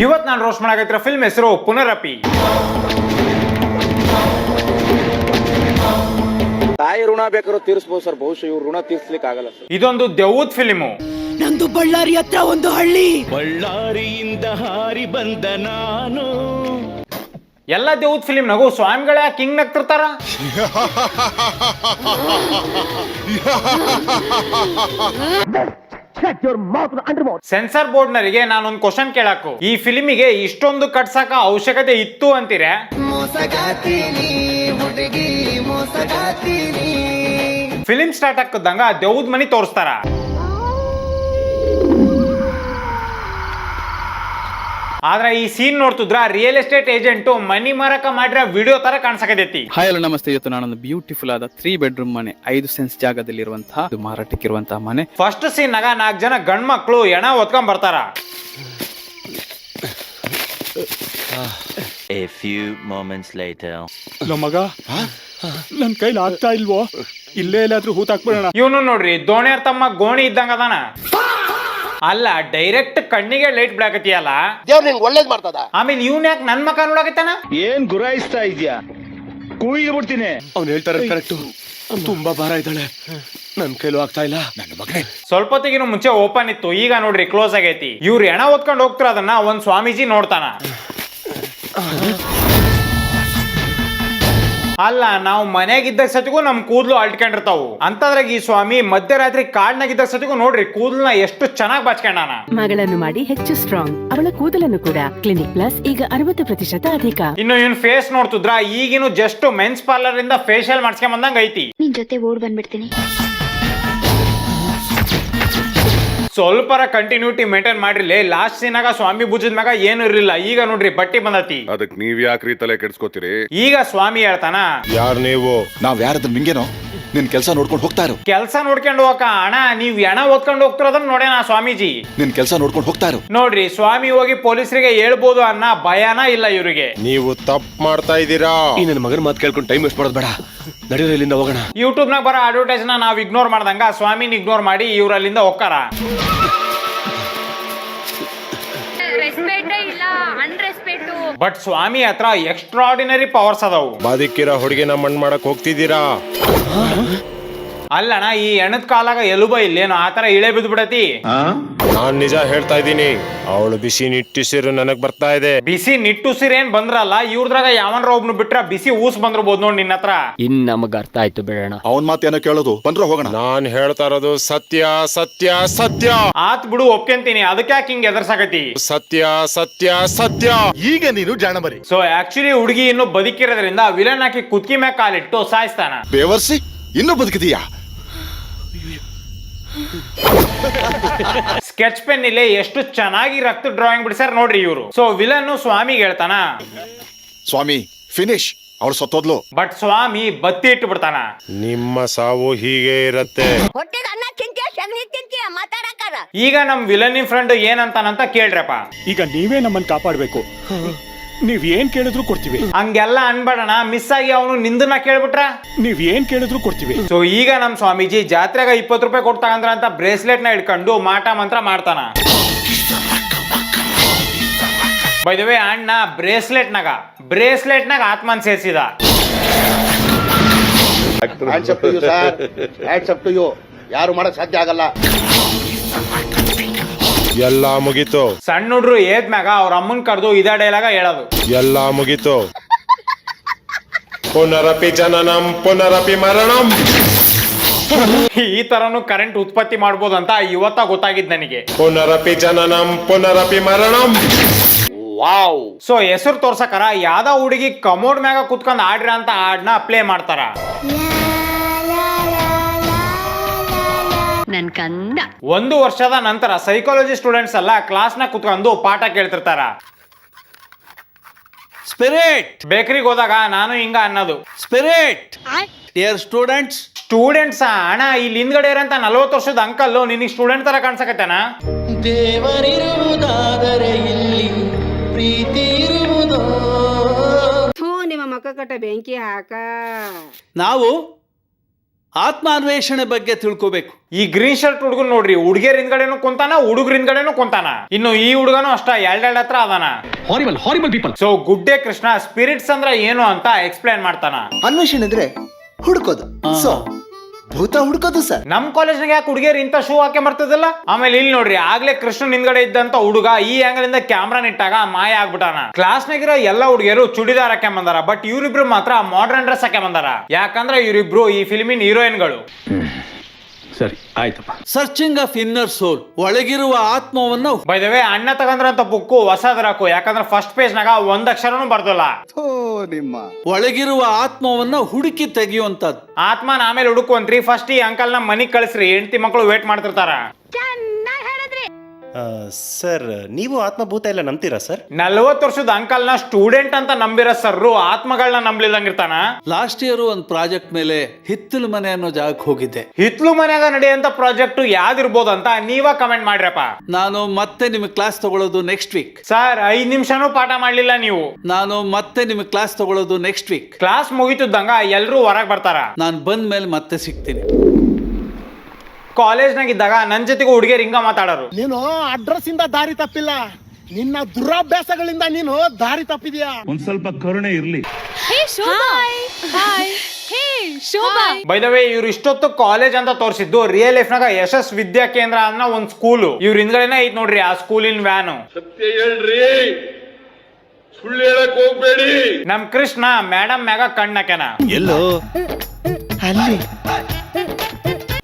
ಇವತ್ತು ನಾನು roast ಮಾಡಾಕತ್ತಿರೋ film ಹೆಸರು ಪುನರಪಿ. ತಾಯಿ ಋಣ ಬೇಕಾದ್ರೂ ತೀರಿಸಬಹುದು ಸರ್, ಬಹುಶಃ ಇವ್ರು ಋಣ ತೀರ್ಸ್ಲಿಕ್ಕೆ ಆಗಲ್ಲ ಸರ್. ಇದೊಂದು ದೆವ್ವದ ಫಿಲ್ಮು. ನಂದು ಬಳ್ಳಾರಿ ಹತ್ರ ಒಂದು ಹಳ್ಳಿ, ಬಳ್ಳಾರಿಯಿಂದ ಹಾರಿ ಬಂದ ನಾನು. ಎಲ್ಲ ದೆವ್ವದ ಫಿಲ್ಮ್ನಾಗೂ ಸ್ವಾಮಿಗಳ ಕಿಂಗ್ ನಗ್ತಿರ್ತಾರ. ಸೆನ್ಸರ್ ಬೋರ್ಡ್ ನರಿಗೆ ನಾನೊಂದು ಕ್ವಶನ್ ಕೇಳಾಕು, ಈ ಫಿಲ್ಮಿಗೆ ಇಷ್ಟೊಂದು ಕಟ್ಸಾಕ ಅವಶ್ಯಕತೆ ಇತ್ತು ಅಂತೀರ? ಫಿಲ್ಮ್ ಸ್ಟಾರ್ಟ್ ಆಗ್ತದಂಗ ದೆವ್ವದ ಮನಿ ತೋರಿಸ್ತಾರ. ಆದ್ರೆ ಈ ಸೀನ್ ನೋಡ್ತಿದ್ರ ರಿಯಲ್ ಎಸ್ಟೇಟ್ ಏಜೆಂಟ್ ಮನಿ ಮಾರಕ ಮಾಡಿರೋ ವಿಡಿಯೋ ತರ ಕಾಣಿಸಕತೈತಿ. ಹಾಯ್ ಹಲೋ ನಮಸ್ತೆ. ಇವತ್ತು ನಾನೊಂದು ಬ್ಯೂಟಿಫುಲ್ ಆದ 3 ಬೆಡ್ರೂಮ್ ಮನೆ, 5 ಸೆನ್ಸ್ ಜಾಗದಲ್ಲಿರುವಂತಹ ಮಾರಾಟಕ್ಕಿರುವಂತಹ ಮನೆ. ಫಸ್ಟ್ ಸೀನ್ ನಾಗ 4 ಜನ ಗಂಡ್ ಮಕ್ಳು ಎಣ ಹೊತ್ಕೊಂಡ್ ಬರ್ತಾರ. A few moments later. ಮಗ ನನ್ ಕೈಲಿ ಆಗ್ತಾ ಇಲ್ವೋ, ಇಲ್ಲೇ ಎಲ್ಲಾದ್ರೂ ಹೂತಾಕ್ಬಿಡೋಣ. ಇವನು ನೋಡ್ರಿ ದೋಣಿಯರ್ ತಮ್ಮ ಗೋಣಿ ಇದ್ದಂಗ ಅದಾನ. ಅಲ್ಲ ಡೈರೆಕ್ಟ್ ಕಣ್ಣಿಗೆ ಲೈಟ್ ಬಿಡಾಕತಿಯಲ್ಲ, ದೇವ್ರು ನಿಂಗೆ ಒಳ್ಳೇದ್ ಮಾಡ್ತದ. ಆಮೇಲೆ ಇವ್ನ ಯಾಕೆ ನನ್ ಮಕ ನೋಡಕತ್ತಾನ? ಏನ್ ಗುರಾಯಿಸ್ತಾ ಇದ್ಯಾ? ಕೂಯಿಗೆ ಬಿಡ್ತೀನಿ. ಅವ್ನು ಹೇಳ್ತಾರೆ ಕರೆಕ್ಟು, ತುಂಬಾ ಭಾರ ಇದ್ದಾಳೆ, ನನ್ ಕೈಲೂ ಆಗ್ತಾ ಇಲ್ಲ. ನನ್ನ ಮಗನೇ ಸ್ವಲ್ಪ ಹೊತ್ತಿಗಿನ ಮುಂಚೆ ಓಪನ್ ಇತ್ತು, ಈಗ ನೋಡ್ರಿ ಕ್ಲೋಸ್ ಆಗೈತಿ. ಇವ್ರು ಎಣ ಹೊತ್ಕೊಂಡ್ ಹೋಗ್ತಾರ, ಅದನ್ನ ಒಂದ್ ಸ್ವಾಮೀಜಿ ನೋಡ್ತಾನ. ಅಲ್ಲ ನಾವು ಮನೆಯಾಗಿದ್ದಾಗ ಸತಿಗೂ ನಮ್ ಕೂದ್ಲು ಅಲ್ಟ್ಕೊಂಡಿರ್ತಾವು, ಅಂತದ್ರಾಗ ಈ ಸ್ವಾಮಿ ಮಧ್ಯರಾತ್ರಿ ಕಾಡ್ನಾಗಿದ್ದಾಗ ಸತಿಗೂ ನೋಡ್ರಿ ಕೂದಲನ್ನ ಎಷ್ಟು ಚೆನ್ನಾಗಿ ಬಾಚ್ಕೊಂಡಾನ. ಮಗಳನ್ನು ಮಾಡಿ ಹೆಚ್ಚು ಸ್ಟ್ರಾಂಗ್, ಅವಳ ಕೂದಲನ್ನು ಕೂಡ ಕ್ಲಿನಿಕ್ ಪ್ಲಸ್ ಈಗ 60% ಅಧಿಕ. ಇನ್ನು ಇವ್ನ ಫೇಸ್ ನೋಡ್ತಿದ್ರ ಈಗಿನ ಜಸ್ಟ್ ಮೆನ್ಸ್ ಪಾರ್ಲರ್ ಇಂದ ಫೇಶಿಯಲ್ ಮಾಡ್ಸ್ಕೊಂಡ್ ಬಂದಂಗ ಐತಿ. ನಿನ್ ಜೊತೆ ಓಡ್ ಬಂದ್ಬಿಡ್ತೀನಿ. ಸ್ವಲ್ಪರ ಕಂಟಿನ್ಯೂಟಿ ಮೇಂಟೈನ್ ಮಾಡ್ರಿ. ಲಾಸ್ಟ್ ಸೀನಾಗ ಸ್ವಾಮಿ ಭುಜದ ಮ್ಯಾಗ ಏನು ಇರ್ಲಿಲ್ಲ, ಈಗ ನೋಡ್ರಿ ಬಟ್ಟಿ ಬಂದತಿ. ಅದಕ್ ನೀವ್ ಯಾಕ್ರಿ ತಲೆ ಕೆಡ್ಸ್ಕೊತೀರಿ? ಈಗ ಸ್ವಾಮಿ ಹೇಳ್ತಾನ, ಯಾರ್ ನೀವು? ನಾವ್ ಯಾರದ್ರ ನಿಂಗೇನೋ, ನಿನ್ ಕೆಲ್ಸ ನೋಡ್ಕೊಂಡು ಹೋಗ್ತಾ ಇರು. ಕೆಲ್ಸ ನೋಡ್ಕೊಂಡು ಹೋಗಕ ಅಣ್ಣ, ನೀವ್ ಎಣ ಓದ್ಕೊಂಡು ಹೋಗ್ತಿರೋದನ್ನ ನೋಡೇನ ಸ್ವಾಮೀಜಿ. ನಿನ್ ಕೆಲ್ಸ ನೋಡ್ಕೊಂಡು ಹೋಗ್ತಾ ಇರು. ನೋಡ್ರಿ ಸ್ವಾಮಿ ಹೋಗಿ ಪೊಲೀಸರಿಗೆ ಹೇಳ್ಬೋದು ಅನ್ನೋ ಭಯನ ಇಲ್ಲ ಇವ್ರಿಗೆ. ನೀವು ತಪ್ಪು ಮಾಡ್ತಾ ಇದ್ದೀರಾ. ಈ ನನ್ನ ಮಗನ ಮಾತು ಕೇಳ್ಕೊಂಡು ಟೈಮ್ ವೇಸ್ಟ್ ಮಾಡೋದು ಬೇಡ, ನಡೀರಿ ಇಲ್ಲಿಂದ ಹೋಗೋಣ. ಯೂಟ್ಯೂಬ್ ನಾಗ ಬರೋ ಅಡ್ವರ್ಟೈಸ್ ನಾವ್ ಇಗ್ನೋರ್ ಮಾಡ್ದಂಗ ಸ್ವಾಮಿನ ಇಗ್ನೋರ್ ಮಾಡಿ ಇವ್ರಲ್ಲಿಂದ ಹೋಗ್ತಾರ. ಬಟ್ ಸ್ವಾಮಿ ಹತ್ರ ಎಕ್ಸ್ಟ್ರಾರ್ಡಿನರಿ ಪವರ್ಸ್ ಅದಾವು. ಬಾದಿಕ್ಕಿರ ಹುಡುಗಿನ ಮಣ್ಣು ಮಾಡಕ್ ಹೋಗ್ತಿದ್ದೀರಾ? ಅಲ್ಲಣ್ಣ ಈ ಎಣದ್ ಕಾಲಾಗ ಎಲುಬ ಇಲ್ಲೇನು ಆತರ ಇಳೆ ಬಿದ್ದು ಬಿಡತಿ. ನಾನ್ ನಿಜ ಹೇಳ್ತಾ ಇದ್ದೀನಿ, ಅವಳು ಬಿಸಿ ನಿಟ್ಟಿಸಿರು ನನಗ್ ಬರ್ತಾ ಇದೆ. ಬಿಸಿ ನಿಟ್ಟುಸಿರೇನ್ ಬಂದ್ರಲ್ಲ, ಇವ್ರದ್ರಾಗ ಯಾವನ್ರ ಒಬ್ನು ಬಿಟ್ರ ಬಿಸಿ ಊಸ್ ಬಂದ್ರಬಹುದು ನೋಡಿ ನಿನ್ನ ಹತ್ರ. ಇನ್ ನಮಗ್ ಅರ್ಥ ಆಯ್ತು, ಬಿಡೋಣ. ಅವನ್ ಮಾತೇನೋ ಕೇಳೋದು ಬಂದ್ರ ಹೋಗೋಣ. ನಾನ್ ಹೇಳ್ತಾ ಇರೋದು ಸತ್ಯ ಸತ್ಯ ಸತ್ಯ. ಆತ್ ಬಿಡು ಒಪ್ಕೊಂತೀನಿ, ಅದಕ್ಕೆ ಯಾಕೆ ಹಿಂಗ್ ಎದರ್ಸಾಕತಿ? ಸತ್ಯ ಸತ್ಯ ಸತ್ಯ. ಈಗ ನೀನು ಜಾಣ ಮರಿ. ಸೊ ಆಕ್ಚುಲಿ ಹುಡುಗಿ ಇನ್ನು ಬದುಕಿರೋದ್ರಿಂದ ವಿಲನ್ ಹಾಕಿ ಕುತ್ಕಿ ಮ್ಯಾಗ ಕಾಲಿಟ್ಟು ಸಾಯಿಸ್ತಾನ. ಬೇವರ್ಸಿ ಇನ್ನೂ ಬದುಕಿದೀಯಾ? ಸ್ಕೆಚ್ ಪೆನ್ ಇಲ್ಲಿ ಎಷ್ಟು ಚೆನ್ನಾಗಿ ರಕ್ತ ಡ್ರಾಯಿಂಗ್ ಬಿಡಿಸ್ಯಾರ ನೋಡ್ರಿ ಇವರು. ಸೊ ವಿಲನ್ ಸ್ವಾಮಿಗೆ ಹೇಳ್ತಾನ, ಸ್ವಾಮಿ ಫಿನಿಶ್, ಅವಳು ಸತ್ತೋದ್ಲು. ಬಟ್ ಸ್ವಾಮಿ ಬತ್ತಿ ಇಟ್ಟು ಬಿಡ್ತಾನ. ನಿಮ್ಮ ಸಾವು ಹೀಗೆ ಇರತ್ತೆ. ಈಗ ನಮ್ ವಿಲನ್ ಫ್ರೆಂಡ್ ಏನಂತಾನಂತ ಕೇಳ್ರಪ್ಪ. ಈಗ ನೀವೇ ನಮ್ಮನ್ನ ಕಾಪಾಡ್ಬೇಕು, ನೀವ್ ಏನ್ ಕೇಳಿದ್ರು ಕೊಡ್ತೀವಿ. ಹಂಗೆಲ್ಲ ಅನ್ಬೇಡಣ, ಮಿಸ್ ಆಗಿ ಅವನು ನಿಂದನ್ನ ಕೇಳ್ಬಿಟ್ರ ನೀವ್ ಏನ್ ಕೇಳಿದ್ರು ಕೊಡ್ತೀವಿ. ಸೊ ಈಗ ನಮ್ ಸ್ವಾಮೀಜಿ ಜಾತ್ರೆಗ 20 ರೂಪಾಯಿ ಕೊಡ್ತಾಗಂದ್ರ ಅಂತ ಬ್ರೇಸ್ಲೆಟ್ ನ ಇಟ್ಕೊಂಡು ಮಾಟ ಮಂತ್ರ ಮಾಡ್ತಾನ. ಬೈ ದ ವೇ ಅಣ್ಣ ಬ್ರೇಸ್ಲೆಟ್ ನಾಗ ಆತ್ಮನ್ ಸೇರಿಸಿದ. ಯಾರು ಮಾಡಕ್ ಸಾಧ್ಯ ಆಗಲ್ಲ. ಎಲ್ಲ ಮುಗೀತು. ಸಣ್ಣ ಹುಡ್ರು ಏದ್ಮ್ಯಾಗ ಅವ್ರ ಅಮ್ಮನ್ ಕರೆದು ಇದ ಡೈಲಾಗ ಹೇಳೋದು. ಎಲ್ಲ ಮುಗೀತು. ಪುನರಪಿ ಜನನಂ ಪುನರಪಿ ಮರಣಂ. ಈ ತರನು ಕರೆಂಟ್ ಉತ್ಪತ್ತಿ ಮಾಡ್ಬೋದು ಅಂತ ಇವತ್ತ ಗೊತ್ತಾಗಿದ್ ನನಗೆ. ಪುನರಪಿ ಜನನಂ ಪುನರಪಿ ಮರಣಂ. ವಾವ್. ಸೊ ಹೆಸರು ತೋರ್ಸಕರ ಯಾವ್ದೋ ಹುಡುಗಿ ಕಮೋಡ್ ಮ್ಯಾಗ ಕುತ್ಕೊಂಡ್ ಆಡ್ರ ಅಂತ ಹಾಡ್ನ ಪ್ಲೇ ಮಾಡ್ತಾರ. ನನ್ ಕಂದ 1 ವರ್ಷದ ನಂತರ ಸೈಕಾಲಜಿ ಸ್ಟೂಡೆಂಟ್ಸ್ ಎಲ್ಲ ಕ್ಲಾಸ್ ನ ಕುತ್ಕೊಂಡು ಪಾಠ ಕೇಳ್ತಿರ್ತಾರ. ಸ್ಪಿರಿಟ್ ಬೇಕರಿಗೆ ಹೋದಾಗ ನಾನು ಹಿಂಗ ಅನ್ನೋದು, ಸ್ಪಿರಿಟ್ ಡಿಯರ್ ಸ್ಟೂಡೆಂಟ್ಸ್ ಅಣ್ಣ ಇಲ್ಲಿ ಹಿಂದ್ಗಡೆ ಇರಂತ 40 ವರ್ಷದ ಅಂಕಲ್ ನಿನಗೆ ಸ್ಟೂಡೆಂಟ್ ತರ ಕಾಣ್ಸಕತ್ತೇನ? ದೇವರಿರುವುದಾದರೆ ಇಲ್ಲಿ ಪ್ರೀತಿ ಇರುವುದೋ. ನಿಮ್ಮ ಮಕ್ಕ ಕಟ್ಟ ಬೆಂಕಿ ಹಾಕ. ನಾವು ಆತ್ಮಾನ್ವೇಷಣೆ ಬಗ್ಗೆ ತಿಳ್ಕೋಬೇಕು. ಈ ಗ್ರೀನ್ ಶರ್ಟ್ ಹುಡುಗನ್ ನೋಡ್ರಿ, ಹುಡುಗಿಯರ್ ಹಿಂದ್ಗಡೆನೂ ಕುಂತಾನ, ಹುಡುಗ್ರ ಹಿಂದ್ಗಡೆನೂ ಕುಂತಾನ. ಇನ್ನು ಈ ಹುಡುಗನು ಅಷ್ಟ ಎರಡೆರಡು ಹತ್ರ ಅದಾನ. Horrible people. ಸೊ ಗುಡ್ಡೆ ಕೃಷ್ಣ ಸ್ಪಿರಿಟ್ಸ್ ಅಂದ್ರೆ ಏನು ಅಂತ ಎಕ್ಸ್ಪ್ಲೈನ್ ಮಾಡ್ತಾನ. ಅನ್ವೇಷಣೆ ಅಂದ್ರೆ ಹುಡುಕೋದು. ಸೊ ಭೂತ ಹುಡುಕೋದು ಸರ್. ನಮ್ ಕಾಲೇಜ್ನಾಗ ಯಾಕೆ ಹುಡುಗಿಯರ್ ಇಂತ ಶೂ ಹಾಕೆ ಬರ್ತದಿಲ್ಲ? ಆಮೇಲೆ ಇಲ್ಲಿ ನೋಡ್ರಿ, ಆಗ್ಲೇ ಕೃಷ್ಣನ್ ಹಿಂದ್ಗಡೆ ಇದ್ದಂತ ಹುಡುಗ ಈ ಆಂಗಲ್ ಇಂದ ಕ್ಯಾಮ್ರಾ ನಿಟ್ಟಾಗ ಮಾಯ ಆಗ್ಬಿಟ್ಟಾನ. ಕ್ಲಾಸ್ನಾಗಿರೋ ಎಲ್ಲಾ ಹುಡುಗಿಯರು ಚುಡಿದಾರ್ ಹಾಕೆ ಬಂದಾರ, ಬಟ್ ಇವ್ರಿಬ್ರು ಮಾತ್ರ ಮಾಡರ್ನ್ ಡ್ರೆಸ್ ಹಾಕೆ ಬಂದಾರ. ಯಾಕಂದ್ರೆ ಇವರಿಬ್ರು ಈ ಫಿಲ್ಮಿನ ಹೀರೋಯಿನ್ಗಳು. ಸರಿ ಆಯ್ತಪ್ಪ. ಸರ್ಚಿಂಗ್ ಆಫ್ ಇನ್ನರ್ ಸೋಲ್, ಒಳಗಿರುವ ಆತ್ಮವನ್ನ ಬೈ ದ ವೇ, ಅಣ್ಣ ತಗಂದ್ರಂತ ಬುಕ್ಕು ಹೊಸದ್ರಾಕು, ಯಾಕಂದ್ರೆ ಫಸ್ಟ್ ಪೇಜ್ ನಾಗ ಒಂದ್ ಅಕ್ಷರನೂ ಬರ್ದಲ್ಲ. ಒಳಗಿರುವ ಆತ್ಮವನ್ನ ಹುಡುಕಿ ತೆಗೆಯುವಂತದ್ದು. ಆತ್ಮನ ಆಮೇಲೆ ಹುಡುಕುವಂತ್ರಿ, ಫಸ್ಟ್ ಈ ಅಂಕಲ್ ನ ಮನಿಗ್ ಕಳಿಸ್ರಿ, ಹೆಂಡತಿ ಮಕ್ಕಳು ವೇಟ್ ಮಾಡ್ತಿರ್ತಾರ. ಸರ್, ನೀವು ಆತ್ಮಭೂತ ಎಲ್ಲ ನಂಬ್ತೀರಾ ಸರ್? 40 ವರ್ಷದ ಅಂಕಲ್ ನ ಸ್ಟೂಡೆಂಟ್ ಅಂತ ನಂಬಿರೋ ಸರ್ರು ಆತ್ಮಗಳನ್ನ ನಂಬ್ಲಿಲ್ಲಂಗಿರ್ತಾನ. ಲಾಸ್ಟ್ ಇಯರ್ ಒಂದು ಪ್ರಾಜೆಕ್ಟ್ ಮೇಲೆ ಹಿತ್ತಲು ಮನೆ ಅನ್ನೋ ಜಾಗಕ್ಕೆ ಹೋಗಿದ್ದೆ. ಹಿತ್ಲು ಮನ್ಯಾಗ ನಡೆಯುವಂತ ಪ್ರಾಜೆಕ್ಟ್ ಯಾವ್ದಿರ್ಬೋದಂತ ನೀವ ಕಮೆಂಟ್ ಮಾಡ್ರಪ್ಪ. ನಾನು ಮತ್ತೆ ನಿಮಗೆ ಕ್ಲಾಸ್ ತಗೊಳ್ಳೋದು ನೆಕ್ಸ್ಟ್ ವೀಕ್. ಸರ್ 5 ನಿಮಿಷನೂ ಪಾಠ ಮಾಡ್ಲಿಲ್ಲ ನೀವು. ನಾನು ಮತ್ತೆ ನಿಮಗೆ ಕ್ಲಾಸ್ ತಗೊಳ್ಳೋದು ನೆಕ್ಸ್ಟ್ ವೀಕ್. ಕ್ಲಾಸ್ ಮುಗಿತಿದ್ದಂಗ ಎಲ್ರು ಹೊರಗ್ ಬರ್ತಾರ. ನಾನು ಬಂದ ಮೇಲೆ ಮತ್ತೆ ಸಿಗ್ತೀನಿ. ಕಾಲೇಜ್ನಾಗ ಇದ್ದಾಗ ನನ್ ಜೊತೆಗೂ ಹುಡುಗಿಯರ್ ಹಿಂಗ ಮಾತಾಡೋರು. ನೀನು ಅಡ್ರೆಸ್ ಇಂದ ದಾರಿ ತಪ್ಪಿಲ್ಲ, ನಿನ್ನ ದುರಾಭ್ಯಾಸಗಳಿಂದ ನೀನು ದಾರಿ ತಪ್ಪಿದ್ಯಾ. ಒಂದ್ ಸ್ವಲ್ಪ ಕರುಣೆ ಇರ್ಲಿ. ಬೈ ದ ವೇ, ಇವ್ರು ಇಷ್ಟೊತ್ತು ಕಾಲೇಜ್ ಅಂತ ತೋರಿಸಿದ್ದು ರಿಯಲ್ ಲೈಫ್ ನಾಗ ಯಶಸ್ ವಿದ್ಯಾ ಕೇಂದ್ರ ಅನ್ನೋ ಒಂದ್ ಸ್ಕೂಲ್. ಇವ್ರ ಹಿಂದ್ಗಡೆನೇ ಐತ್ ನೋಡ್ರಿ ಆ ಸ್ಕೂಲಿನ ವ್ಯಾನು. ಸುಳ್ಳು ಹೇಳಕ್ ಹೋಗ್ಬೇಡಿ. ನಮ್ ಕೃಷ್ಣ ಮೇಡಮ್ ಮ್ಯಾಗ ಕಣ್ಣಾಕೆನ. ಎಲ್ಲೋ ಅಲ್ಲಿ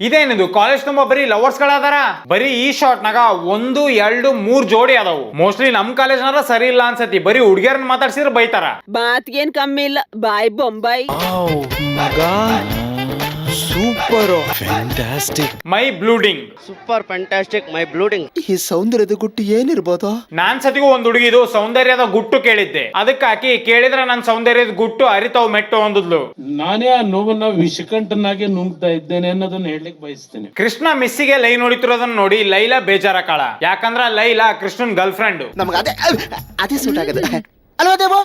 ಇದೇನಿದು, ಕಾಲೇಜ್ ತುಂಬಾ ಬರೀ ಲವರ್ಸ್ ಗಳದಾರ. ಬರೀ ಈ ಶಾರ್ಟ್ ನಾಗ 1, 2, 3 ಜೋಡಿ ಅದಾವು. ಮೋಸ್ಟ್ಲಿ ನಮ್ ಕಾಲೇಜ್ನಾರ ಸರಿ ಇಲ್ಲ ಅನ್ಸತಿ, ಬರೀ ಹುಡುಗಿಯರನ್ನ ಮಾತಾಡ್ಸಿದ್ರೆ ಬೈತಾರ. ಮಾತ್ಗೇನ್ ಕಮ್ಮಿ ಇಲ್ಲ, ಬಾಯ್ ಬೊಂಬಾಯ್. ಸೂಪರ್, ಫ್ಯಾಂಟಾಸ್ಟಿಕ್, ಮೈ ಬ್ಲೂಡಿಂಗ್. ಸೂಪರ್ ಫ್ಯಾಂಟಾಸ್ಟಿಕ್, ಮೈ ಬ್ಲೂಡಿಂಗ್. ಈ ಸೌಂದರ್ಯದ ಗುಟ್ಟು ಏನಿರ್ಬೋದು? ನಾನ್ ಸತಿಗೂ ಒಂದ್ ಹುಡುಗಿದು ಸೌಂದರ್ಯದ ಗುಟ್ಟು ಕೇಳಿದ್ದೆ. ಅದಕ್ಕೆ ಆಕಿ ಕೇಳಿದ್ರೆ ನನ್ ಸೌಂದರ್ಯದ ಗುಟ್ಟು ಅರಿತಾವ್ ಮೆಟ್ಟು ಅಂದದ್ಲು. ನಾನೇ ಆ ನೋವನ್ನ ವಿಷಕಂಠನಾಗೆ ನುಂಗ್ತಾ ಇದ್ದೇನೆ ಅನ್ನೋದನ್ನ ಹೇಳಲಿಕ್ಕೆ ಬಯಸ್ತೇನೆ. ಕೃಷ್ಣ ಮಿಸ್ಸಿಗೆ ಲೈನ್ ಹೊಡಿತಿರೋದನ್ನ ನೋಡಿ ಲೈಲಾ ಬೇಜಾರಕಾಳ. ಯಾಕಂದ್ರ ಲೈಲಾ ಕೃಷ್ಣನ್ ಗರ್ಲ್ ಫ್ರೆಂಡ್. ನಮ್ಗೆ ಅದೇ ಸೂಟ್ ಆಗದೆ ಅಲ್ವಾ ದೇವ?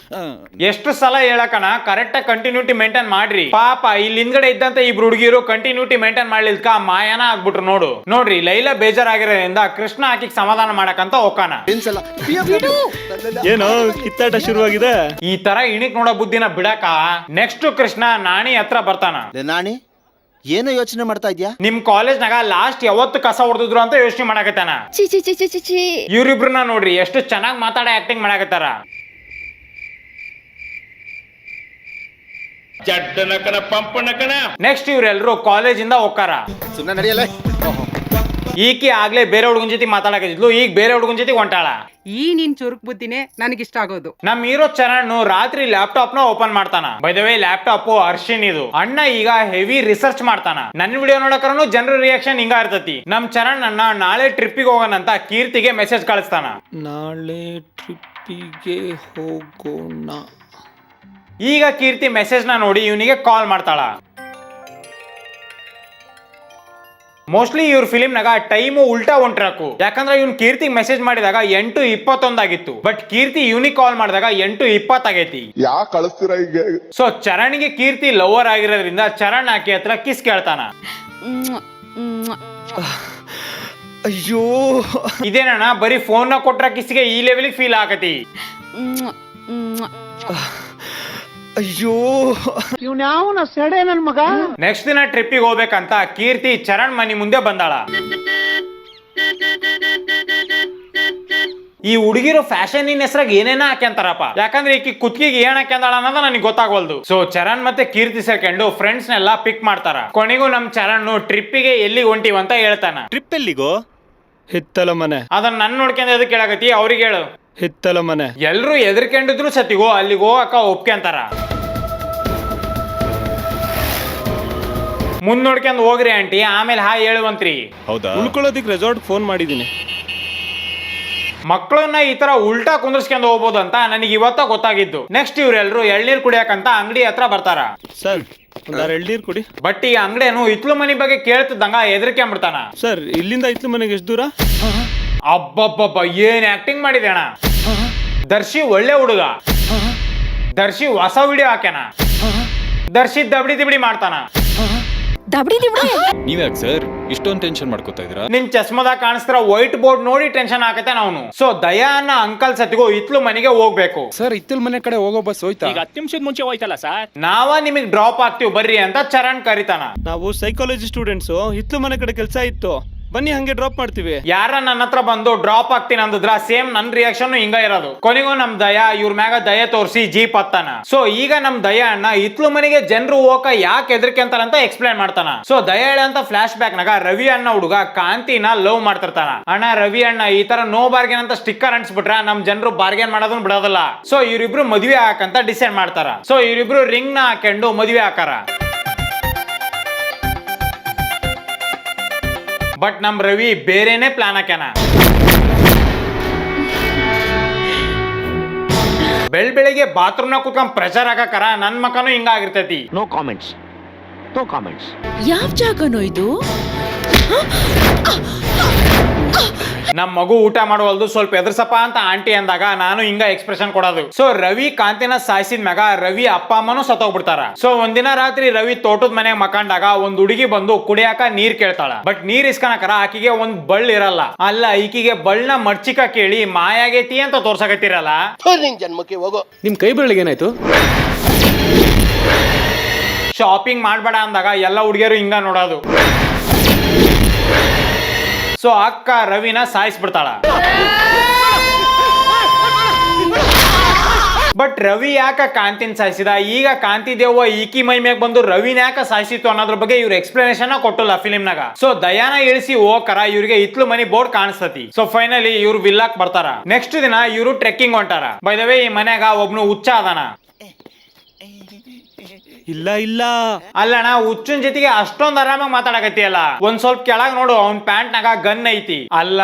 ಎಷ್ಟು ಸಲ ಹೇಳಕಣ, ಕರೆಕ್ಟ್ ಆಗಿ ಕಂಟಿನ್ಯೂಟಿ ಮೇಂಟೈನ್ ಮಾಡ್ರಿ. ಪಾಪ ಇಲ್ಲಿ ಹಿಂದ್ಗಡೆ ಇದ್ದಂತ ಇಬ್ರು ಹುಡುಗಿರು ಕಂಟಿನ್ಯೂಟಿ ಮೇಂಟೈನ್ ಮಾಡ್ಲಿಲ್ಕ ಮಾಯನ ಆಗ್ಬಿಟ್ರು. ನೋಡ್ರಿ ಲೈಲಾ ಬೇಜಾರಾಗಿರೋದ್ರಿಂದ ಕೃಷ್ಣ ಆಕಿಗ್ ಸಮಾಧಾನ ಮಾಡಕಂತ ಹೋಗಾನ. ಏನೋ ಕಿತ್ತಾಟ ಶುರುವಾಗಿದೆ. ಈ ತರ ಇಣಿಕ್ ನೋಡೋ ಬುದ್ಧಿನ ಬಿಡಕ ನೆಕ್ಸ್ಟ್ ಕೃಷ್ಣ ನಾಣಿ ಹತ್ರ ಬರ್ತಾನ. ನಾಣಿ ಏನೋ ಯೋಚನೆ ಮಾಡ್ತಾ ಇದ್ಯಾ? ನಿಮ್ ಕಾಲೇಜ್ನಾಗ ಲಾಸ್ಟ್ ಯಾವತ್ತು ಕಸ ಹೊಡೆದಿದ್ರು ಅಂತ ಯೋಚನೆ ಮಾಡಕತ್ತಾನ. ಇವ್ರಿಬ್ರನ್ನ ನೋಡ್ರಿ ಎಷ್ಟು ಚೆನ್ನಾಗಿ ಮಾತಾಡ ಆಕ್ಟಿಂಗ್ ಮಾಡಕತ್ತಾರ. ನೆಕ್ಸ್ಟ್ ಇವ್ರೆಲ್ರು ಕಾಲೇಜಿಂದ ಹೋಗಾರ. ಸುಮ್ಮನೆ ನಡೆಯಲ್ಲ. ಈಕಿ ಆಗ್ಲೇ ಬೇರೆ ಹುಡುಗನ್ ಜೊತೆ ಮಾತಾಡಕತ್ತಿದ್ಲು, ಈಗ ಬೇರೆ ಹುಡುಗನ್ ಜೊತೆ ಹೊಂಟಾಳ. ಈ ನಿನ್ ಚುರುಕ್ ಬುದ್ಧಿನೇ ನನಗಿಷ್ಟ ಆಗೋದು. ನಮ್ ಹೀರೋ ಚರಣ್ ರಾತ್ರಿ ಲ್ಯಾಪ್ಟಾಪ್ ನ ಓಪನ್ ಮಾಡ್ತಾನ. ಬೈ ದ ವೇ, ಲ್ಯಾಪ್ಟಾಪ್ ಅರ್ಶಿನ್ ಇದು. ಅಣ್ಣ ಈಗ ಹೆವಿ ರಿಸರ್ಚ್ ಮಾಡ್ತಾನ. ನನ್ನ ವಿಡಿಯೋ ನೋಡಕರನು ಜನರ ರಿಯಾಕ್ಷನ್ ಹಿಂಗ ಇರ್ತತಿ. ನಮ್ ಚರಣ್ ಅಣ್ಣ ನಾಳೆ ಟ್ರಿಪ್ಪಿಗೆ ಹೋಗೋಣಂತ ಕೀರ್ತಿಗೆ ಮೆಸೇಜ್ ಕಳಿಸ್ತಾನ. ನಾಳೆ ಟ್ರಿಪ್ಪಿಗೆ ಹೋಗೋಣ. ಈಗ ಕೀರ್ತಿ ಮೆಸೇಜ್ ನ ನೋಡಿ ಇವನಿಗೆ ಕಾಲ್ ಮಾಡ್ತಾಳ. ಮೋಸ್ಟ್ಲಿ ಇವ್ರ ಫಿಲಿಂ ನಾಗ ಟೈಮು ಉಲ್ಟಾ ಹೊಂಟ್ರಾಕು. ಯಾಕಂದ್ರೆ ಇವ್ನ್ ಕೀರ್ತಿಗೆ ಮೆಸೇಜ್ ಮಾಡಿದಾಗ 8:21 ಆಗಿತ್ತು. ಬಟ್ ಕೀರ್ತಿ ಇವನಿಗೆ ಕಾಲ್ ಮಾಡಿದಾಗ 8:20 ಆಗೈತಿ. ಯಾಕೆ ಕಳಿಸ್ತೀರಾ ಈಗ? ಸೊ ಚರಣ್ಗೆ ಕೀರ್ತಿ ಲವರ್ ಆಗಿರೋದ್ರಿಂದ ಚರಣ್ ಆಕೆ ಹತ್ರ ಕಿಸ್ ಕೇಳ್ತಾನ. ಅಯ್ಯೋ, ಇದೇನಣ್ಣ ಬರೀ ಫೋನ್ ನ ಕೊಟ್ರ ಕಿಸ್ಗೆ ಈ ಲೆವೆಲ್ ಫೀಲ್ ಆಗತಿ. ಅಯ್ಯೋ, ಇವ್ನ್ಯಾವನ ಸೆಡೆ ನನ್ ಮಗ. ನೆಕ್ಸ್ಟ್ ದಿನ ಟ್ರಿಪ್ಪಿಗೆ ಹೋಗ್ಬೇಕಂತ ಕೀರ್ತಿ ಚರಣ್ ಮನಿ ಮುಂದೆ ಬಂದಾಳ. ಈ ಹುಡುಗಿರು ಫ್ಯಾಷನ್ ಇನ್ ಹೆಸರಾಗ ಏನೇನ ಹಾಕ್ಯಂತಾರಪ್ಪ. ಯಾಕಂದ್ರೆ ಈಕಿ ಕುತ್ತಿಗೆ ಏನ್ ಹಾಕ್ಯಂದಾಳ ಅನ್ನೋದ ನನಗೆ ಗೊತ್ತಾಗೋಲ್ದು. ಸೊ ಚರಣ್ ಮತ್ತೆ ಕೀರ್ತಿ ಸೇರ್ಕೊಂಡು ಫ್ರೆಂಡ್ಸ್ ನೆಲ್ಲ ಪಿಕ್ ಮಾಡ್ತಾರ. ಕೊನೆಗೂ ನಮ್ ಚರಣ್ ಟ್ರಿಪ್ಪಿಗೆ ಎಲ್ಲಿ ಹೊಂಟಿವ್ ಅಂತ ಹೇಳ್ತಾನ. ಟ್ರಿಪ್ ಎಲ್ಲಿಗೋ? ಹಿತ್ತಲ ಮನೆ. ಅದನ್ನ ನನ್ ನೋಡ್ಕೊಂಡ್ ಎದಕ್ ಕೇಳಾಕತಿ, ಅವ್ರಿಗೆ ಹೇಳು. ಹಿತ್ತಲ ಮನೆ. ಎಲ್ರು ಎದರ್ಕೊಂಡಿದ್ರು ಸತಿಗೋ ಅಲ್ಲಿಗೆ ಹೋಗಕ್ಕ ಒಪ್ಕೊಂತಾರ. ಮುಂದ್ ನೋಡ್ಕೊಂಡ್ ಹೋಗ್ರಿ ಆಂಟಿ, ಆಮೇಲೆ ಹಾಯ್ ಹೇಳುವಂತ್ರಿ. ಹೌದಾ? ಉಳ್ಕೊಳ್ಳೋದಿಕ್ ರೆಸಾರ್ಟ್ ಫೋನ್ ಮಾಡಿದೀನಿ. ಮಕ್ಕಳನ್ನ ಈ ತರ ಉಲ್ಟಾ ಕುಂದ್ರಸ್ಕೊಂಡ್ ಹೋಗ್ಬೋದು ಅಂತ ನನಗೆ ಇವತ್ತ ಗೊತ್ತಾಗಿದ್ದು. ನೆಕ್ಸ್ಟ್ ಇವ್ರೆಲ್ರು ಎಳ್ನೀರ್ ಕುಡಿಯಕಂತ ಅಂಗಡಿ ಹತ್ರ ಬರ್ತಾರ. ಸರ್, ಒಂದಾರ ಎಳ್ನೀರ್ ಕೊಡಿ. ಬಟ್ ಈ ಅಂಗಡಿಯನ್ನು ಇತ್ಲು ಮನಿ ಬಗ್ಗೆ ಕೇಳ್ತಿದ್ದಂಗ ಹೆದರ್ಕೊಂಡ್ಬಿಡ್ತಾನ. ಸರ್, ಇಲ್ಲಿಂದ ಇತ್ಲು ಮನೆಗೆ ಎಷ್ಟು ದೂರ? ಅಬ್ಬಬ್ಬಬ್ಬ, ಏನ್ ಆಕ್ಟಿಂಗ್ ಮಾಡಿದೆ ಅಣ್ಣ. ದರ್ಶಿ ಒಳ್ಳೆ ಹುಡುಗ. ದರ್ಶಿ ಹೊಸ ವಿಡಿಯೋ ಹಾಕ್ಯಾನ. ದರ್ಶಿ ದಬಡಿ ದಿಬಡಿ ಮಾಡ್ತಾನ. ನೀವ್ಯಾಕೆ ಸರ್ ಇಷ್ಟೊಂದು ಟೆನ್ಷನ್ ಮಾಡ್ಕೋತಾ ಇದ್ದೀರಾ? ನಿನ್ ಚಸ್ಮದಾಗ ಕಾಣಿಸ್ತಿರೋ ವೈಟ್ ಬೋರ್ಡ್ ನೋಡಿ ಟೆನ್ಷನ್ ಆಗತ್ತೆ ನಾವು. ಸೊ ದಯಾ ಅನ್ನ ಅಂಕಲ್ ಸತಿಗೂ ಇತ್ಲು ಮನೆಗೆ ಹೋಗ್ಬೇಕು. ಸರ್ ಇತ್ತಲ್ ಮನೆ ಕಡೆ ಹೋಗೋ ಬಸ್ ಹೋಯ್ತಾ? ಈಗ 10 ನಿಮಿಷದ ಮುಂಚೆ ಹೋಯ್ತಲ್ಲ ಸರ್. ನಾವ ನಿಮಗ್ ಡ್ರಾಪ್ ಆಗ್ತೀವಿ ಬರ್ರಿ ಅಂತ ಚರಣ್ ಕರಿತಾನ. ನಾವು ಸೈಕಾಲಜಿ ಸ್ಟೂಡೆಂಟ್ಸ್, ಹಿತ್ಲು ಮನೆ ಕಡೆ ಕೆಲಸ ಇತ್ತು, ಬನ್ನಿ ಹಂಗೆ ಡ್ರಾಪ್ ಮಾಡ್ತೀವಿ. ಯಾರ ನನ್ನ ಹತ್ರ ಬಂದು ಡ್ರಾಪ್ ಆಗ್ತೀನಿ ಅಂದಿದ್ರ ಸೇಮ್ ನನ್ ರಿಯಾಕ್ಷನ್ ಹಿಂಗ ಇರೋದು. ಕೊನೆಗೂ ನಮ್ ದಯಾ ಇವ್ರ ಮ್ಯಾಗ ದಯೆ ತೋರಿಸಿ ಜೀಪ್ ಹತ್ತಾನ. ಸೊ ಈಗ ನಮ್ ದಯಾ ಅಣ್ಣ ಇತ್ಲು ಮನೆಗೆ ಜನರು ಹೋಗಕ ಯಾಕೆ ಹೆದರಿಕೆ ಅಂತಾರಂತ ಎಕ್ಸ್ಪ್ಲೈನ್ ಮಾಡ್ತಾನ. ಸೊ ದಯಾ ಅಂತ ಫ್ಲಾಶ್ ಬ್ಯಾಕ್ ನಾಗ ರವಿ ಅಣ್ಣ ಹುಡುಗ ಕಾಂತಿನ ಲವ್ ಮಾಡ್ತಿರ್ತಾನ. ಅಣ್ಣ ರವಿ ಅಣ್ಣ ಈ ತರ ನೋ ಬಾರ್ಗೇನ್ ಅಂತ ಸ್ಟಿಕ್ಕರ್ ಅಂಟಿಸ್ಬಿಟ್ರ ನಮ್ ಜನರು ಬಾರ್ಗೇನ್ ಮಾಡೋದನ್ನ ಬಿಡೋದಿಲ್ಲ. ಸೊ ಇವ್ರಿಬ್ರು ಮದ್ವೆ ಹಾಕಂತ ಡಿಸೈಡ್ ಮಾಡ್ತಾರ. ಸೊ ಇವ್ರಿಬ್ರು ರಿಂಗ್ ನ ಹಾಕೊಂಡು ಮದ್ವೆ ಹಾಕಾರ. ಬಟ್ ನಮ್ ರವಿ ಬೇರೆನೆ ಪ್ಲಾನ್ ಹಾಕ್ಯಾನ. ಬೆಳಿಗ್ಗೆ ಬಾತ್ರೂಮ್ ನ ಕುತ್ಕೊಂಡ್ ಪ್ರೆಷರ್ ಹಾಕಕಾರ ನನ್ ಮಕನು ಹಿಂಗ ಆಗಿರ್ತೈತಿ. No comments. No comments. ಯಾವ ಜಾಗನೋ ಇದು? ನಮ್ ಮಗು ಊಟ ಮಾಡುವಲ್ದು ಸ್ವಲ್ಪ ಎದುರ್ಸಪ್ಪ ಅಂತ ಆಂಟಿ ಅಂದಾಗ ನಾನು ಹಿಂಗ ಎಕ್ಸ್ಪ್ರೆಷನ್ ಕೊಡೋದು. ಸೊ ರವಿ ಕಾಂತಿನ ಸಾಯಿಸಿದ ಮ್ಯಾಗ ರವಿ ಅಪ್ಪ ಅಮ್ಮನೂ ಸತ್ತೋಗ್ಬಿಡ್ತಾರ. ಸೊ ಒಂದಿನ ರಾತ್ರಿ ರವಿ ತೋಟದ ಮನೆಗೆ ಮಕ್ಕಂಡಾಗ ಒಂದ್ ಹುಡುಗಿ ಬಂದು ಕುಡಿಯಾಕ ನೀರ್ ಕೇಳ್ತಾಳ. ಬಟ್ ನೀರ್ ಇಸ್ಕನಕರ ಆಕಿಗೆ ಒಂದ್ ಬಳ್ಳ ಇರಲ್ಲ. ಅಲ್ಲ ಈಕಿಗೆ ಬಳ್ಳ ಮಡ್ಚಿಕ ಕೇಳಿ ಮಾಯಾಗೈತಿ ಅಂತ ತೋರ್ಸಕತ್ತಿರಲ್ಲ. ಜನ್ಮಕ್ಕೆ ಹೋಗೋ. ನಿಮ್ ಕೈ ಬೆರಳಿಗೆ ಏನಾಯ್ತು? ಶಾಪಿಂಗ್ ಮಾಡ್ಬೇಡ ಅಂದಾಗ ಎಲ್ಲ ಹುಡುಗಿಯರು ಹಿಂಗ ನೋಡೋದು. ಸೊ ಅಕ್ಕ ರವಿನ ಸಾಯಿಸ್ಬಿಡ್ತಾಳ. ಬಟ್ ರವಿ ಯಾಕ ಕಾಂತಿನ ಸಾಯಿಸಿದ? ಈಗ ಕಾಂತಿ ದೇವ ಈಕಿ ಮೈ ಮ್ಯಾಗ ಬಂದು ರವಿನ ಯಾಕ ಸಾಯಿಸಿತ್ತು ಅನ್ನೋದ್ರ ಬಗ್ಗೆ ಇವ್ರ ಎಕ್ಸ್ಪ್ಲನೇಷನ್ ಕೊಟ್ಟಲ್ಲ ಫಿಲಿಂ ನಾಗ. ಸೊ ದಯಾನ ಇಳಿಸಿ ಹೋಗಕರ ಇವ್ರಿಗೆ ಇತ್ಲು ಮನಿ ಬೋರ್ಡ್ ಕಾಣಿಸ್ತತಿ. ಸೊ ಫೈನಲಿ ಇವ್ರು ವಿಲ್ಲಾಕ್ ಬರ್ತಾರ. ನೆಕ್ಸ್ಟ್ ದಿನ ಇವ್ರು ಟ್ರೆಕ್ಕಿಂಗ್ ಹೊಂಟಾರ. ಬೈ ದ ವೇ ಈ ಮನ್ಯಾಗ ಒಬ್ನು ಹುಚ್ಚ ಅದಾನ. ಇಲ್ಲ ಅಲ್ಲಣ್ಣ ಹುಚ್ಚನ್ ಜೊತೆಗೆ ಅಷ್ಟೊಂದ್ ಆರಾಮಾಗಿ ಮಾತಾಡಕತ್ತಿಯಲ್ಲ. ಒಂದ್ ಸ್ವಲ್ಪ ಕೆಳಗ್ ನೋಡು, ಅವ್ನ್ ಪ್ಯಾಂಟ್ ನಾಗ ಗನ್ ಐತಿ. ಅಲ್ಲ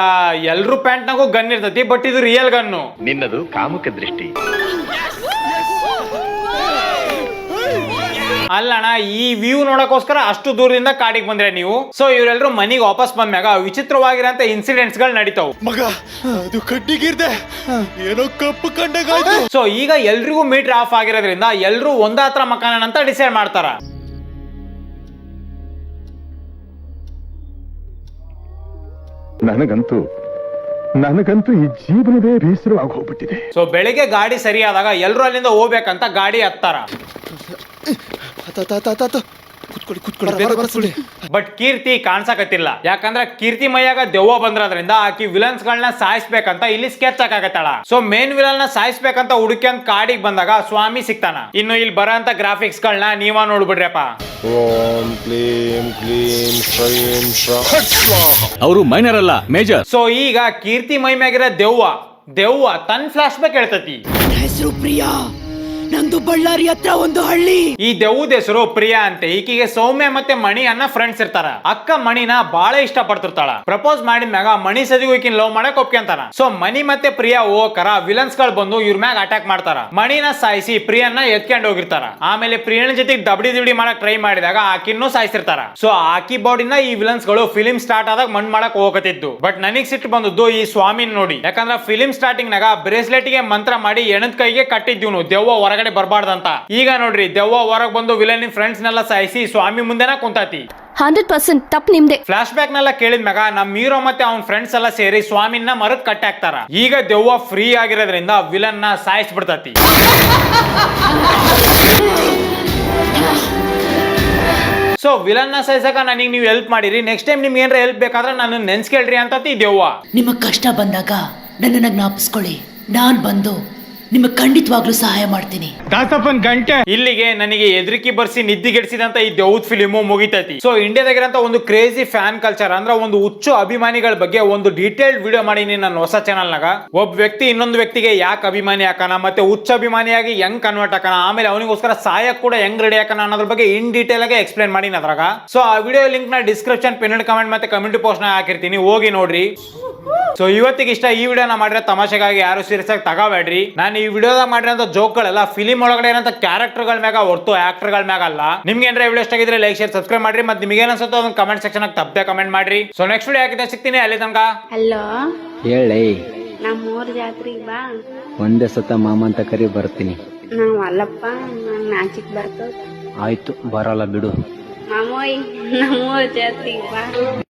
ಎಲ್ರು ಪ್ಯಾಂಟ್ ನಾಗೂ ಗನ್ ಇರ್ತೈತಿ, ಬಟ್ ಇದು ರಿಯಲ್ ಗನ್ನು. ನಿನ್ನದು ಕಾಮುಕ ದೃಷ್ಟಿ. ಅಲ್ಲಣ್ಣ ಈ ವ್ಯೂ ನೋಡಕೋಸ್ಕರ ಅಷ್ಟು ದೂರದಿಂದ ಕಾಡಿಗೆ ಬಂದ್ರೆ ನೀವು. ಸೊ ಇವರೆಲ್ಲರೂ ಮನಿಗೆ ವಾಪಸ್ ಬಂದ್ಮ್ಯಾಗ ವಿಚಿತ್ರವಾಗಿರಂತ ಇನ್ಸಿಡೆಂಟ್ಸ್ ಗಳು ನಡೀತಾವ್. ಮಗ ಅದು ಕಡ್ಡಿಗಿರ್ದೆ ಏನೋ ಕಪ್ಪು ಕಂಡಗಾಯ್ತು. ಸೊ ಈಗ ಎಲ್ರಿಗೂ ಮೀಟರ್ ಆಫ್ ಆಗಿರೋದ್ರಿಂದ ಎಲ್ರು ಒಂದ ಹತ್ರ ಮಕಾನ ಅಂತ ಡಿಸೈಡ್ ಮಾಡ್ತಾರ. ನನಗಂತೂ ಈ ಜೀವನವೇ ಬೇಸರವಾಗಿ ಹೋಗ್ಬಿಟ್ಟಿದೆ. ಸೊ ಬೆಳಿಗ್ಗೆ ಗಾಡಿ ಸರಿಯಾದಾಗ ಎಲ್ರು ಅಲ್ಲಿಂದ ಹೋಗ್ಬೇಕಂತ ಗಾಡಿ ಹತ್ತಾರ. ಬಟ್ ಕೀರ್ತಿ ಕಾಣ್ಸಕತ್ತಿಲ್ಲ. ಯಾಕಂದ್ರೆ ಕೀರ್ತಿ ಮೈಯಾಗ ದೆವ್ವ ಬಂದ್ರದ್ರಿಂದ ಆಕಿ ವಿಲನ್ಸ್ ಗಳನ್ನ ಸಾಯಿಸ್ಬೇಕಂತ ಇಲ್ಲಿ ಸ್ಕೆಚ್ ಹಾಕಾಕತ್ತಾಳ. ಸೊ ಮೇನ್ ವಿಲನ್ ನ ಸಾಯಿಸ್ಬೇಕಂತ ಹುಡುಕ್ಯಂತ ಕಾಡಿಗೆ ಬಂದಾಗ ಸ್ವಾಮಿ ಸಿಗ್ತಾನ. ಇನ್ನು ಇಲ್ಲಿ ಬರೋಂತ ಗ್ರಾಫಿಕ್ಸ್ ಗಳನ್ನ ನೀವ ನೋಡ್ಬಿಡ್ರಪ್ಪ. ಓಂ ಕ್ಲೀಂ ಕ್ಲೀಂ ಶ್ರೀಂ ಅವರು ಮೈನರ್ ಅಲ್ಲ, ಮೇಜರ್. ಸೊ ಈಗ ಕೀರ್ತಿ ಮೈ ಮ್ಯಾಗಿರೋ ದೆವ್ವ ತನ್ ಫ್ಲಾಶ್ ಬ್ಯಾಕ್ ಹೇಳ್ತತಿ. ಹೆಸರು ಪ್ರಿಯಾ, ನಂದು ಬಳ್ಳಾರಿ ಹತ್ರ ಒಂದು ಹಳ್ಳಿ. ಈ ದೆವ್ವದ ಹೆಸರು ಪ್ರಿಯಾ ಅಂತೆ. ಈಕಿಗೆ ಸೌಮ್ಯ ಮತ್ತೆ ಮಣಿ ಅನ್ನ ಫ್ರೆಂಡ್ಸ್ ಇರ್ತಾರ. ಅಕ್ಕ ಮಣಿನ ಬಾಳ ಇಷ್ಟ ಪಡ್ತಿರ್ತಾಳ. ಪ್ರಪೋಸ್ ಮಾಡಿದ್ಮ್ಯಾಗ ಮಣಿ ಸದಿಗೂ ಈಕಿನ ಲವ್ ಮಾಡಕ್ ಒಪ್ಕೊಂತಾನ. ಸೊ ಮಣಿ ಮತ್ತೆ ಪ್ರಿಯಾ ಹೋಗಕರ ವಿಲನ್ಸ್ ಗಳು ಬಂದು ಇವ್ರ ಮ್ಯಾಗ ಅಟ್ಯಾಕ್ ಮಾಡ್ತಾರ. ಮಣಿನ ಸಾಯಿಸಿ ಪ್ರಿಯನ್ನ ಎತ್ಕೊಂಡ್ ಹೋಗಿರ್ತಾರ. ಆಮೇಲೆ ಪ್ರಿಯನ ಜೊತೆಗೆ ದಬಡಿ ಮಾಡಕ್ ಟ್ರೈ ಮಾಡಿದಾಗ ಆಕಿನ್ನೂ ಸಾಯಿಸಿರ್ತಾರ. ಸೊ ಆಕಿ ಬಾಡಿನ ಈ ವಿಲನ್ಸ್ ಗಳು ಫಿಲಿಂ ಸ್ಟಾರ್ಟ್ ಆದಾಗ ಮಣ್ ಮಾಡಕ್ ಹೋಗತಿದ್ದು. ಬಟ್ ನನಗ್ ಸಿಟ್ಟು ಬಂದದ್ದು ಈ ಸ್ವಾಮಿನ್ ನೋಡಿ. ಯಾಕಂದ್ರೆ ಫಿಲಿಂ ಸ್ಟಾರ್ಟಿಂಗ್ ನಾಗ ಬ್ರೇಸ್ಲೆಟ್ ಗೆ ಮಂತ್ರ ಮಾಡಿ ಎಣದ್ ಕೈಗೆ ಕಟ್ಟಿದ್ವಿ ದೆವ್ವ ಹೊರಗಡೆ ಬರ್ಬಾರ್ದಂತ. ಈಗ ನೋಡ್ರಿ ದೆವ್ವ ಹೊರಗ್ ಬಂದು ವಿಲನ್ ಫ್ರೆಂಡ್ಸ್ ನೆಲ್ಲ ಸಾಯಿಸಿ ಸ್ವಾಮಿ ಮುಂದೆನ ಕುಂತಾತಿ. 100% ತಪ್ಪು ನಿಮ್ದೆ. ಫ್ಲಾಶ್ ಬ್ಯಾಕ್ ನೆಲ್ಲ ಕೇಳಿದ್ಮ್ಯಾಗ ನಮ್ ಹೀರೋ ಮತ್ತೆ ಅವ್ನ ಫ್ರೆಂಡ್ಸ್ ಎಲ್ಲ ಸೇರಿ ಸ್ವಾಮಿನ ಮರಕ್ ಕಟ್ಟಿ ಹಾಕ್ತಾರ. ಈಗ ದೆವ್ವ ಫ್ರೀ ಆಗಿರೋದ್ರಿಂದ ವಿಲನ್ ನ ಸಾಯಿಸ್ಬಿಡ್ತತಿ. ಸೊ ವಿಲನ್ ನ ಸಾಯಿಸಕ ನನಗೆ ನೀವು ಹೆಲ್ಪ್ ಮಾಡಿರಿ. ನೆಕ್ಸ್ಟ್ ಟೈಮ್ ನಿಮ್ಗೆ ಏನಾರ ಹೆಲ್ಪ್ ಬೇಕಾದ್ರೆ ನಾನು ನೆನ್ಸ್ಕೇಳ್ರಿ ಅಂತತಿ ದೆವ್ವ. ನಿಮಗ್ ಕಷ್ಟ ಬಂದಾಗ ನನ್ನನ್ನ ಜ್ಞಾಪಿಸ್ಕೊಳ್ಳಿ, ನಾನ್ ಬಂದು ನಿಮಗೆ ಖಂಡಿತವಾಗ್ಲೂ ಸಹಾಯ ಮಾಡ್ತೀನಿ. ಗಂಟೆ ಇಲ್ಲಿಗೆ ನನಗೆ ಎದ್ರಿಕಿ ಬರ್ಸಿ ನಿದ್ದಿಗೆಡ್ಸಿದಂತ ಈ ದೆವ್ವದ ಫಿಲಿಮು ಮುಗಿತೈತಿ. ಸೊ ಇಂಡಿಯಾದಾಗಿರಂತ ಒಂದು ಕ್ರೇಜಿ ಫ್ಯಾನ್ ಕಲ್ಚರ್ ಅಂದ್ರೆ ಒಂದು ಹುಚ್ಚು ಅಭಿಮಾನಿಗಳ ಬಗ್ಗೆ ಒಂದು ಡೀಟೇಲ್ಡ್ ವಿಡಿಯೋ ಮಾಡೀನಿ ನನ್ನ ಹೊಸ ಚಾನಲ್ ನಾಗ. ಒಬ್ಬ ವ್ಯಕ್ತಿ ಇನ್ನೊಂದು ವ್ಯಕ್ತಿಗೆ ಯಾಕೆ ಅಭಿಮಾನಿ ಹಾಕನ, ಮತ್ತೆ ಹುಚ್ಚ ಅಭಿಮಾನಿಯಾಗಿ ಹೆಂಗ್ ಕನ್ವರ್ಟ್ ಹಾಕನ, ಆಮೇಲೆ ಅವನಿಗೋಸ್ಕರ ಸಾಯಕ್ ಕೂಡ ಹೆಂಗ್ ರೆಡಿ ಹಾಕನ ಅನ್ನೋದ್ರ ಬಗ್ಗೆ ಇನ್ ಡೀಟೇಲ್ ಆಗಿ ಎಕ್ಸ್ಪ್ಲೇನ್ ಮಾಡೀನಿ ಅದ್ರಾಗ. ಸೊ ಆ ವಿಡಿಯೋ ಲಿಂಕ್ ನ ಡಿಸ್ಕ್ರಿಪ್ಷನ್, ಪಿನ್ಡ್ ಕಮೆಂಟ್ ಮತ್ತೆ ಕಮ್ಯುನಿಟಿ ಪೋಸ್ಟ್ ನ ಹಾಕಿರ್ತೀನಿ, ಹೋಗಿ ನೋಡ್ರಿ. ಸೊ ಇವತ್ತಿಗೆ ಇಷ್ಟ. ಈ ವಿಡಿಯೋನ ಮಾಡಿರೋ ತಮಾಷೆಗಾಗಿ ಯಾರು ಸೀರಿಯಸ್ ಆಗಿ ತಗೋಬೇಡ್ರಿ. ನಾನು ಈ ವಿಡಿಯೋದಾಗ ಮಾಡಿರೋ ಜೋಕ್ ಗಳೆಲ್ಲ ಫಿಲಿಂ ಒಳಗಡೆ ಇರೋ ಕ್ಯಾರೆಕ್ಟರ್ ಗಳ ಮ್ಯಾಗ ಹೊರತು ಆಕ್ಟರ್ ಗಳ ಮ್ಯಾಗ ಅಲ್ಲ. ನಿಮ್ಗೆ ಏನಾರ ವಿಡಿಯೋ ಇಷ್ಟ ಆಗಿದ್ರೆ ಲೈಕ್, ಶೇರ್, ಸಬ್ಸ್ಕ್ರೈಬ್ ಮಾಡ್ರಿ. ಮತ್ತೆ ನಿಮಗೆ ಏನಿಸುತ್ತೋ ಅದನ್ನ ಕಮೆಂಟ್ ಸೆಕ್ಷನ್ ತಪ್ಪದೆ ಕಮೆಂಟ್ ಮಾಡ್ರಿ. ಸೊ ನೆಕ್ಸ್ಟ್ ವಿಡಿಯೋ ಹಾಕಿದ್ರೆ ಸಿಗ್ತೀನಿ. ಅಲ್ಲಿ ತನಕ ಹಲೋ ಹೇಳಿ. ನಮ್ಮೂರ್ ಜಾತ್ರೆಗೆ ಬಾ. ಒಂದೇ ಸತ ಮಾಮ ಅಂತ ಕರಿ ಬರ್ತೀನಿ. ನಾವ್ ಅಲ್ಲಪ್ಪ, ನಾಚಿಕ್ ಬರ್ತದ. ಆಯ್ತು, ಬರಲ್ಲ ಬಿಡು. ಮಾಮೂರ್ ಓಯ್ ನಮ್ಮೂರ್ ಜಾತ್ರೆಗೆ ಬಾ.